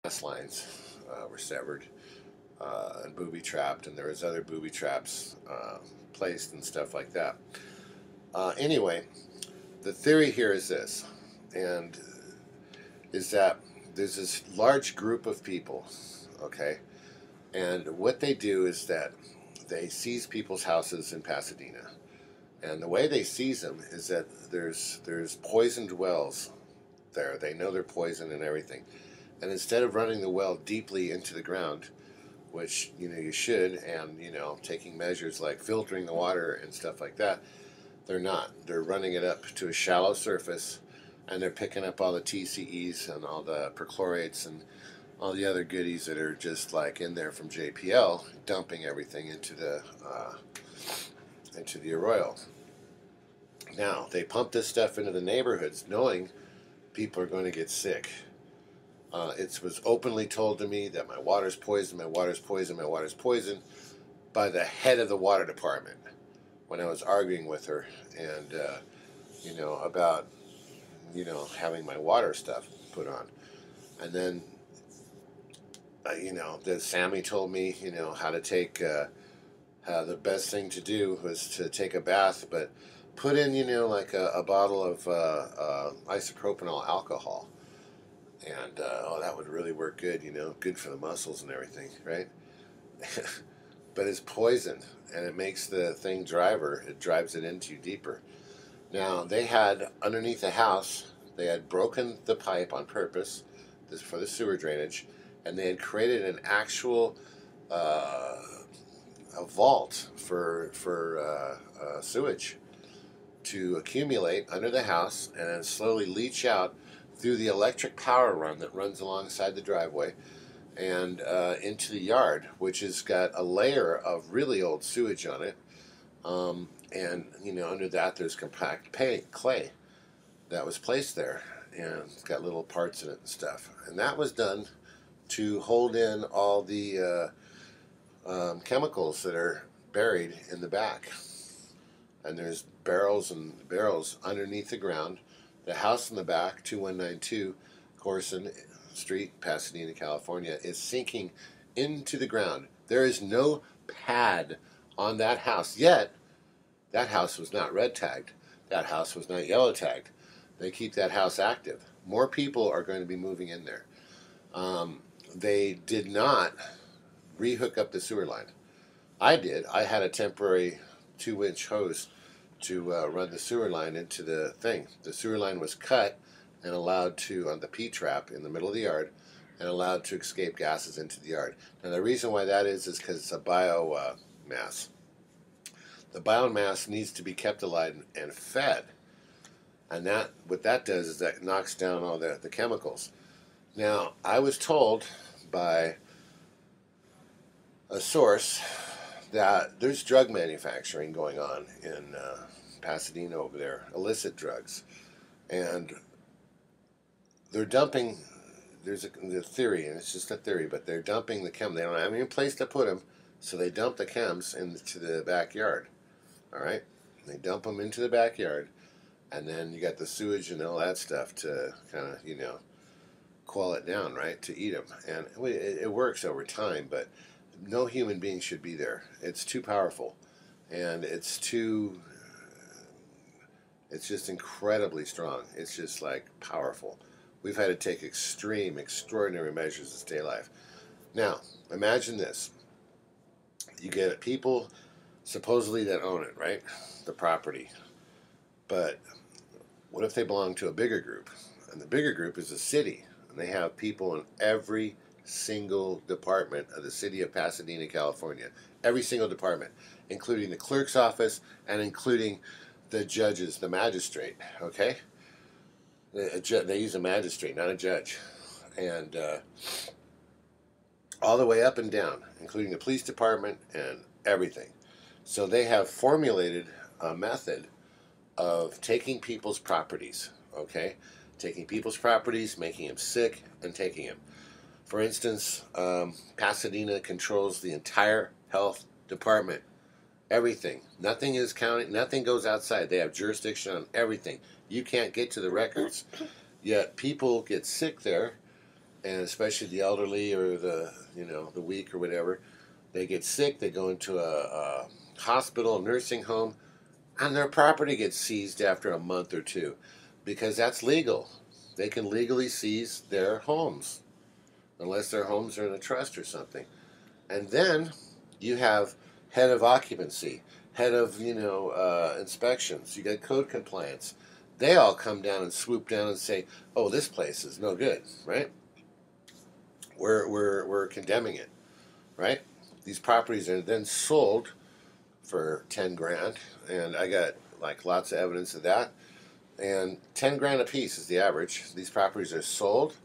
gas lines were severed and booby trapped, and there was other booby traps placed and stuff like that. Anyway, the theory here is this, and is that there's this large group of people, okay, and what they do is that they seize people's houses in Pasadena, and the way they seize them is that there's poisoned wells there. They know they're poisoned and everything, and instead of running the well deeply into the ground, which you should, and taking measures like filtering the water and stuff like that, they're not. They're running it up to a shallow surface, and they're picking up all the TCEs and all the perchlorates and all the other goodies that are just like in there from JPL, dumping everything into the arroyo. Now they pump this stuff into the neighborhoods, knowing people are going to get sick. It was openly told to me that my water's poisoned, my water's poisoned, my water's poisoned by the head of the water department when I was arguing with her, and about having my water stuff put on. And then that Sammy told me how to take how the best thing to do was to take a bath, but put in like a bottle of isopropanol alcohol, and that would really work good, good for the muscles and everything, right? But it's poison, and it makes the thing driver. It drives it into you deeper. Now, they had, underneath the house, they had broken the pipe on purpose for the sewer drainage, and they had created an actual a vault for sewage to accumulate under the house and then slowly leach out through the electric power run that runs alongside the driveway and into the yard, which has got a layer of really old sewage on it. And under that there's compact clay that was placed there, and it's got little parts in it and stuff. And that was done to hold in all the chemicals that are buried in the back. And there's barrels and barrels underneath the ground. The house in the back, 2192 Corson Street, Pasadena, California, is sinking into the ground. There is no pad on that house, yet that house was not red tagged. That house was not yellow tagged. They keep that house active. More people are going to be moving in there. They did not rehook up the sewer line. I did. I had a temporary 2-inch hose to run the sewer line into the thing. The sewer line was cut and allowed to, on the P-trap in the middle of the yard, and allowed to escape gases into the yard. Now the reason why that is because it's a biomass. The biomass needs to be kept alive and fed. And what that does is that knocks down all the chemicals. Now, I was told by a source that there's drug manufacturing going on in Pasadena over there, illicit drugs. And they're dumping, there's the theory, and it's just a theory, but they're dumping the chem. They don't have any place to put them, so they dump the chems into the backyard. All right? They dump them into the backyard, and then you got the sewage and all that stuff to kind of, quell it down, right, to eat them. And it works over time, but no human being should be there. It's too powerful, and it's just incredibly strong. It's just like powerful. We've had to take extraordinary measures to stay alive. Now, imagine this. You get people supposedly that own it, right? The property. But what if they belong to a bigger group? And the bigger group is the city. And they have people in every single department of the city of Pasadena, California. Every single department, including the clerk's office and including the judges, the magistrate, okay? They use a magistrate, not a judge. And all the way up and down, including the police department and everything. So they have formulated a method of taking people's properties, okay? Taking people's properties, making them sick, and taking them. For instance, Pasadena controls the entire health department. Everything. Nothing is counted. Nothing goes outside. They have jurisdiction on everything. You can't get to the records. Yet people get sick there, and especially the elderly or the the weak or whatever. They get sick. They go into a hospital, a nursing home, and their property gets seized after a month or two, because that's legal. They can legally seize their homes unless their homes are in a trust or something. And then you have head of occupancy, head of inspections. You got code compliance. They all come down and swoop down and say, "Oh, this place is no good," right? We're condemning it, right? These properties are then sold for 10 grand, and I got like lots of evidence of that. And 10 grand a piece is the average. These properties are sold,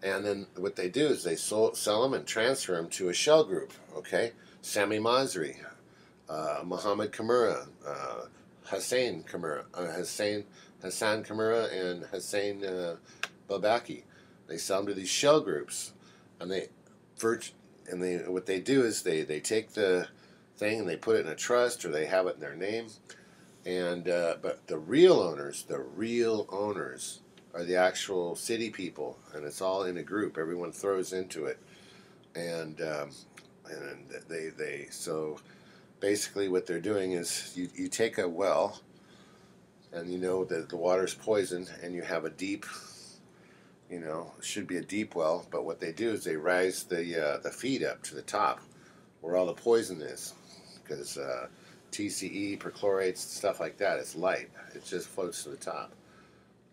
and then what they do is they sell them and transfer them to a shell group. Okay, Sami Masri, Muhammad Kamura, Hassan Kamura, and Hussein Babaki. They sell them to these shell groups, and what they do is they take the thing and they put it in a trust, or they have it in their name. And but the real owners are the actual city people, and it's all in a group. Everyone throws into it, and they so basically what they're doing is you take a well, and you know that the water's poisoned, and you have a deep, it should be a deep well, but what they do is they rise the feed up to the top where all the poison is, because TCE, perchlorates, stuff like that, it's light. It just floats to the top.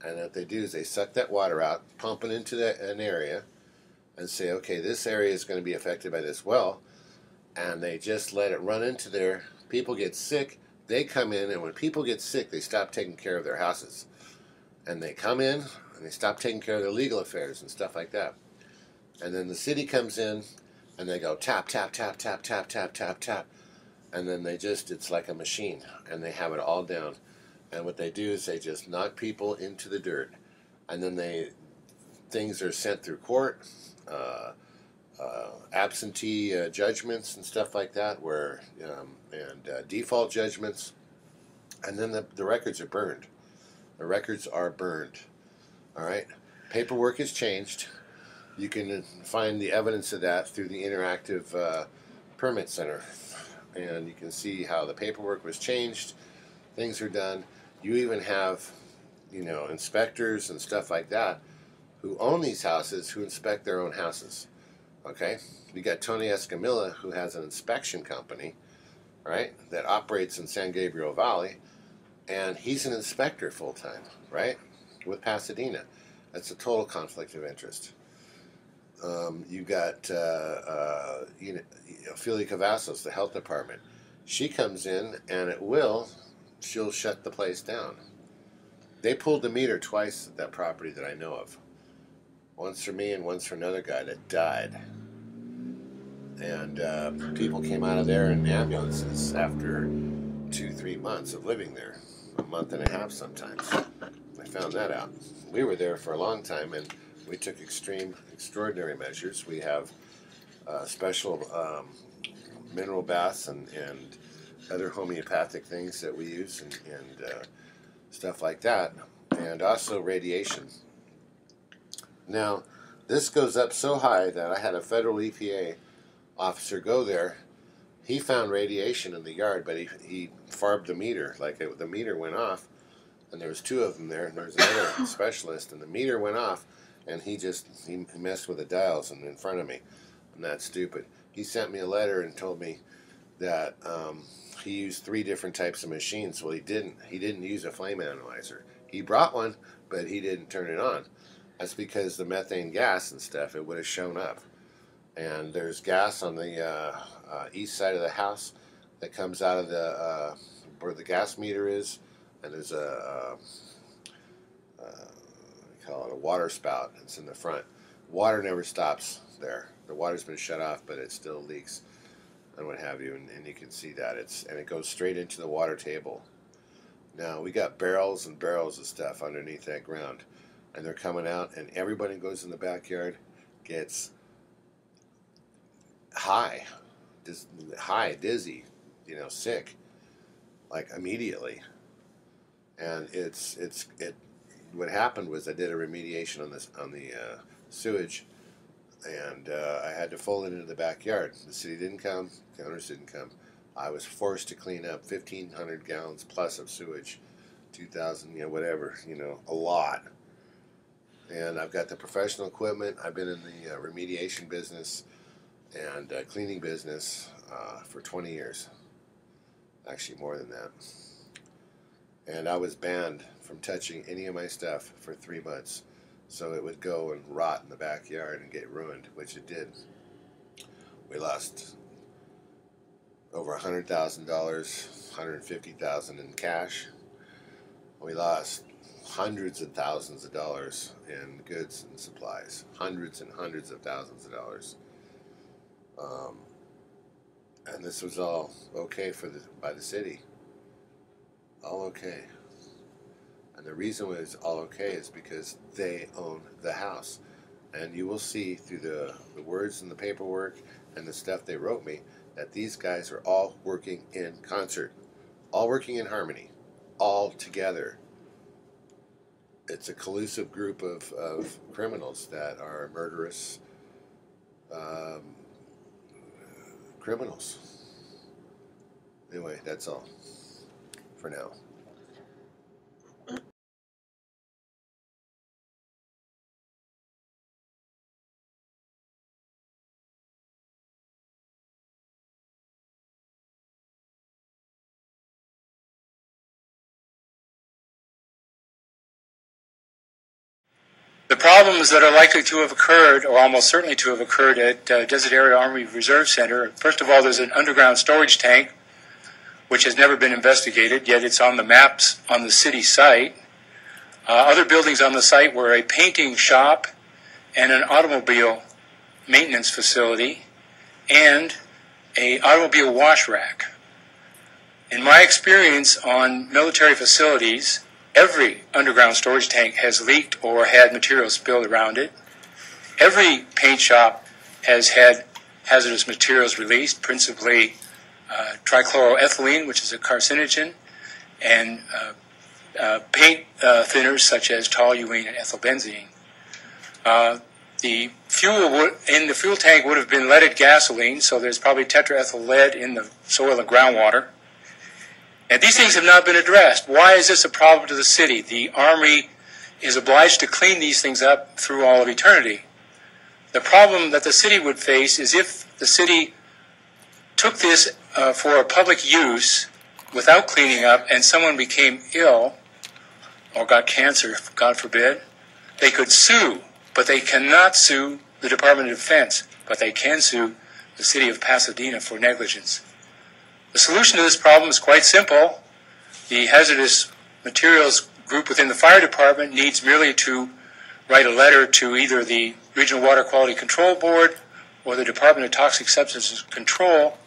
And what they do is they suck that water out, pump it into an area, and say, okay, this area is going to be affected by this well, and they just let it run into there. People get sick, they come in, and when people get sick, they stop taking care of their houses. And they come in, and they stop taking care of their legal affairs and stuff like that. And then the city comes in, and they go tap, tap, tap, tap, tap, tap, tap, tap. And then it's like a machine, and they have it all down. And what they do is they just knock people into the dirt. And then things are sent through court, absentee judgments and stuff like that, and default judgments. And then the records are burned. The records are burned. All right? Paperwork has changed. You can find the evidence of that through the interactive permit center. And you can see how the paperwork was changed. Things are done. You even have, inspectors and stuff like that who own these houses, who inspect their own houses. Okay? We got Tony Escamilla, who has an inspection company, right, that operates in San Gabriel Valley, and he's an inspector full-time, right, with Pasadena. That's a total conflict of interest. You got Ophelia Cavazos, the health department. She comes in, and she'll shut the place down. They pulled the meter twice at that property that I know of. Once for me and once for another guy that died. And people came out of there in ambulances after 2-3 months of living there. A month and a half sometimes. I found that out. We were there for a long time, and we took extraordinary measures. We have special mineral baths and other homeopathic things that we use, and stuff like that, and also radiation. Now, this goes up so high that I had a federal EPA officer go there. He found radiation in the yard, but he farbed the meter. The meter went off, and there was 2 of them there, and there was another specialist, and the meter went off, and he messed with the dials in front of me. I'm not stupid. He sent me a letter and told me that he used 3 different types of machines. Well, he didn't. He didn't use a flame analyzer. He brought one, but he didn't turn it on. That's because the methane gas and stuff, it would have shown up. And there's gas on the east side of the house that comes out of where the gas meter is, and there's we call it a water spout. It's in the front. Water never stops there. The water's been shut off, but it still leaks and what have you, and you can see that and it goes straight into the water table. Now we got barrels and barrels of stuff underneath that ground, and they're coming out, and everybody who goes in the backyard gets high, dizzy, sick, like immediately. And what happened was I did a remediation on the sewage, and I had to fold it into the backyard. The city didn't come, the owners didn't come. I was forced to clean up 1,500 gallons plus of sewage, 2,000, whatever, a lot. And I've got the professional equipment. I've been in the remediation business and cleaning business for 20 years. Actually, more than that. And I was banned from touching any of my stuff for 3 months. So it would go and rot in the backyard and get ruined, which it did. We lost over $100,000, $150,000 in cash. We lost hundreds of thousands of dollars in goods and supplies. Hundreds and hundreds of thousands of dollars. And this was all okay by the city. All okay. And the reason it was all okay is because they own the house. And you will see through the words in the paperwork and the stuff they wrote me that these guys are all working in concert. All working in harmony. All together. It's a collusive group of criminals that are murderous criminals. Anyway, that's all for now. The problems that are likely to have occurred, or almost certainly to have occurred at Desert Area Army Reserve Center, first of all, there's an underground storage tank, which has never been investigated, yet it's on the maps on the city site. Other buildings on the site were a painting shop and an automobile maintenance facility and an automobile wash rack. In my experience on military facilities, every underground storage tank has leaked or had material spilled around it. Every paint shop has had hazardous materials released, principally trichloroethylene, which is a carcinogen, and paint thinners such as toluene and ethylbenzene. The fuel in the fuel tank would have been leaded gasoline, so there's probably tetraethyl lead in the soil and groundwater. And these things have not been addressed. Why is this a problem to the city? The Army is obliged to clean these things up through all of eternity. The problem that the city would face is if the city took this for a public use without cleaning up and someone became ill or got cancer, God forbid, they could sue, but they cannot sue the Department of Defense, but they can sue the city of Pasadena for negligence. The solution to this problem is quite simple. The hazardous materials group within the fire department needs merely to write a letter to either the Regional Water Quality Control Board or the Department of Toxic Substances Control